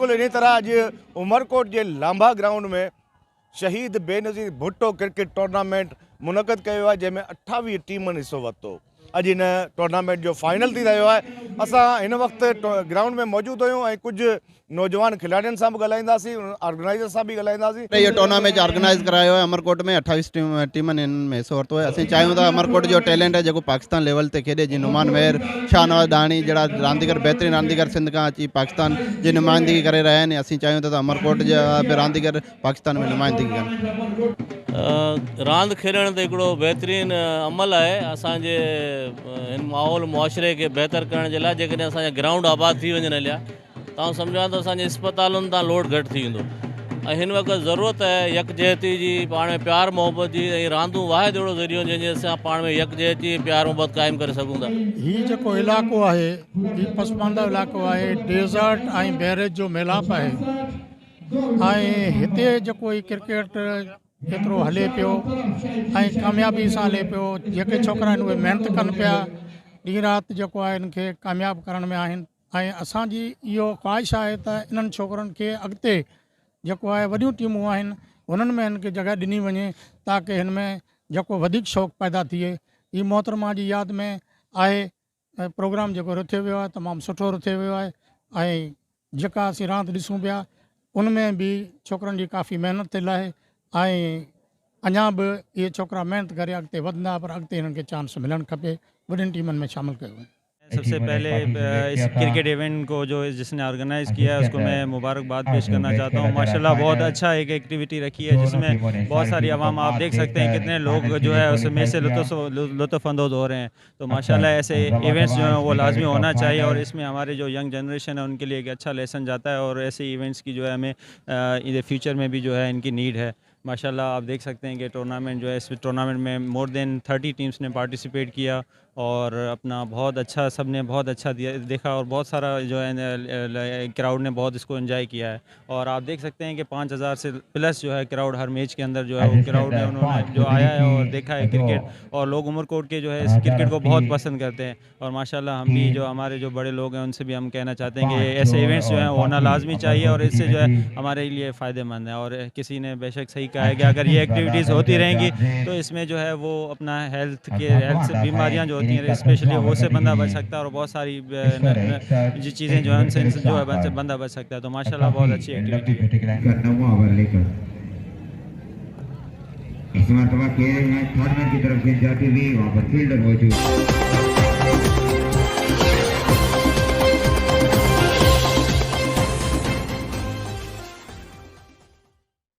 बिल्कुल इन तरह अॼु उमरकोट के लांबा ग्राउंड में शहीद बेनज़ीर भुट्टो क्रिकेट टूर्नामेंट मुनक़द कयो आहे, जंहिंमें 28 टीमनि हिस्सो वरितो। अॼु इन टूर्नामेंट जो फाइनल थी रहियो आहे। असां हिन वक़्तु ग्राउंड में मौजूद आहियूं ऐं कुझु नौजवान खिलाड़ियुनि सां बि ॻाल्हाईंदासीं, ऑर्गेनाइज़र सां बि ॻाल्हाईंदासीं। ये टूर्नामेंट ऑर्गेनाइज करायो है अमरकोट में 28 टीमनि में हिस्सो वरितो है। असीं चाहियूं था अमरकोट जो टैलेंट है जो पाकिस्तान लेवल ते खेॾे, जीअं नुमान मेहर, शाहनवाज़ दाणी जहिड़ा रांदीगर बहितरीन रांदीगर सिंध खां अची पाकिस्तान जी नुमाइंदगी करे रहिया आहिनि। असीं चाहियूं था अमरकोट जा बि रांदीगर पाकिस्तान में नुमाइंदगी कनि। रांदि खेॾण त हिकिड़ो बहितरीन अमल आहे असांजे हिन माहौल मुआशरे खे बहितर करण जे लाइ। जेकॾहिं असांजा ग्राउंड आबाद थी वञनि हलिया, तव्हां सम्झो त असांजे इस्पतालुनि तां लोड घटि थी वेंदो। ऐं हिन वक़्तु ज़रूरत आहे यकजहती जी, पाण में प्यार मोहब्बत जी। ऐं रांदूं वाहिद अहिड़ो ज़रियो जंहिंजे असां पाण में यकजहती प्यार मोहब्बत क़ाइमु करे सघूं था। हीउ जेको इलाइक़ो आहे हीउ पसमानदा इलाइक़ो आहे, डेज़र्ट ऐं बैरेज जो मेलाप आहे। ऐं हिते जेको ही क्रिकेट एतिरो हले पियो ऐं कामयाबी सां हले पियो। जेके छोकिरा आहिनि उहे महिनत कनि पिया, ॾींहुं राति जेको आहे इनखे कामयाबु करण में आहिनि। ऐं असांजी इहो ख़्वाहिश आहे त इन्हनि छोकिरनि खे अॻिते जेको आहे वॾियूं टीमूं आहिनि उन्हनि में हिनखे जॻह ॾिनी वञे, ताकी हिन में जेको वधीक शौक़ु पैदा थिए। हीअ मोहतरमा जी यादि में आहे प्रोग्राम जेको रथियो वियो आहे, तमामु सुठो रथियो वियो आहे। ऐं जेका असीं रांदि ॾिसूं पिया उनमें बि छोकिरनि जी काफ़ी महिनत थियल आहे। ऐं अञा बि इहे छोकिरा महिनत करे अॻिते वधंदा, पर अॻिते हिननि खे चांस मिलणु खपे, वॾियुनि टीमनि में शामिलु कयो वञे। सबसे पहले इस क्रिकेट इवेंट को जो जिसने ऑर्गेनाइज़ किया है उसको मैं मुबारकबाद पेश करना चाहता हूँ। माशाल्लाह बहुत अच्छा एक एक्टिविटी रखी है जिसमें बहुत सारी आवाम, आप देख सकते हैं कितने लोग जो है उसमें से लुत्फ़अंदोज़ हो रहे हैं। तो माशाल्लाह ऐसे इवेंट्स जो हैं वो लाजमी होना चाहिए और इसमें हमारे जो यंग जनरेशन है उनके लिए एक अच्छा लेसन जाता है और ऐसे इवेंट्स की जो है हमें फ्यूचर में भी जो है इनकी नीड है। माशाल्लाह आप देख सकते हैं कि टूर्नामेंट जो है, इस टूर्नामेंट में मोर देन 30 टीम्स ने पार्टिसिपेट किया और अपना बहुत अच्छा, सब ने बहुत अच्छा देखा और बहुत सारा जो है क्राउड ने बहुत इसको एंजॉय किया है। और आप देख सकते हैं कि 5000 से प्लस जो है क्राउड हर मैच के अंदर जो है वो क्राउड है, उन्होंने जो आया है और देखा है क्रिकेट। और लोग उमरकोट के जो है इस क्रिकेट को बहुत पसंद करते हैं और माशाल्लाह हम भी जो हमारे जो बड़े लोग हैं उनसे भी हम कहना चाहते हैं कि ऐसे इवेंट्स जो हैं होना लाजमी चाहिए और इससे जो है हमारे लिए फ़ायदेमंद है। और किसी ने बेशक सही कहा है कि अगर ये एक्टिविटीज़ होती रहेंगी तो इसमें जो है वो अपना हेल्थ से बीमारियाँ जो होती हैं स्पेशली वो से बंदा बच सकता है और बहुत सारी जो चीज़ें जो है उनसे जो है बंदा बच सकता है। तो माशाल्लाह बहुत अच्छी एक्टिविटी है। इस मरतबा खेल में थर्ड मैन की तरफ से जाती हुई वहाँ पर फील्डर मौजूद।